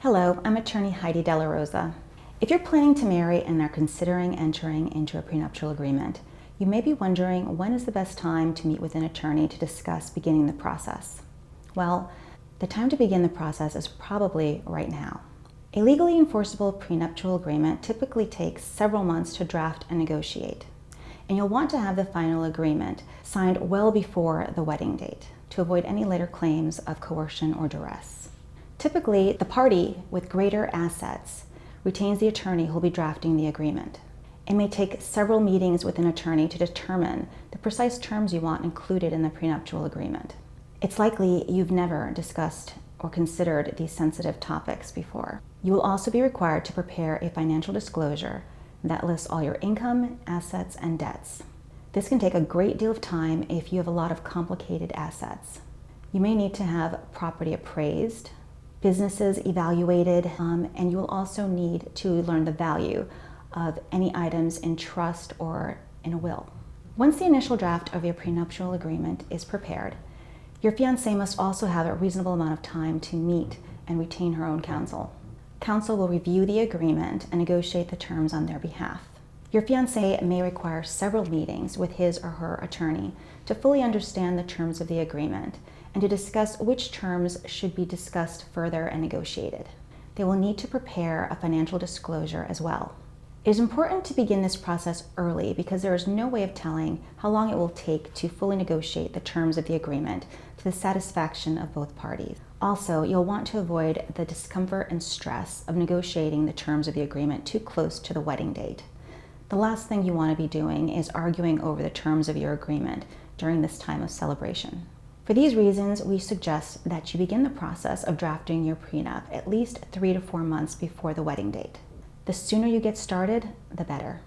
Hello, I'm attorney Heidi Della Rosa. If you're planning to marry and are considering entering into a prenuptial agreement, you may be wondering when is the best time to meet with an attorney to discuss beginning the process. Well, the time to begin the process is probably right now. A legally enforceable prenuptial agreement typically takes several months to draft and negotiate, and you'll want to have the final agreement signed well before the wedding date to avoid any later claims of coercion or duress. Typically, the party with greater assets retains the attorney who will be drafting the agreement. It may take several meetings with an attorney to determine the precise terms you want included in the prenuptial agreement. It's likely you've never discussed or considered these sensitive topics before. You will also be required to prepare a financial disclosure that lists all your income, assets, and debts. This can take a great deal of time if you have a lot of complicated assets. You may need to have property appraised, businesses evaluated, and you will also need to learn the value of any items in trust or in a will. Once the initial draft of your prenuptial agreement is prepared, your fiancée must also have a reasonable amount of time to meet and retain her own counsel. Counsel will review the agreement and negotiate the terms on their behalf. Your fiancé may require several meetings with his or her attorney to fully understand the terms of the agreement and to discuss which terms should be discussed further and negotiated. They will need to prepare a financial disclosure as well. It is important to begin this process early because there is no way of telling how long it will take to fully negotiate the terms of the agreement to the satisfaction of both parties. Also, you'll want to avoid the discomfort and stress of negotiating the terms of the agreement too close to the wedding date. The last thing you want to be doing is arguing over the terms of your agreement during this time of celebration. For these reasons, we suggest that you begin the process of drafting your prenup at least 3 to 4 months before the wedding date. The sooner you get started, the better.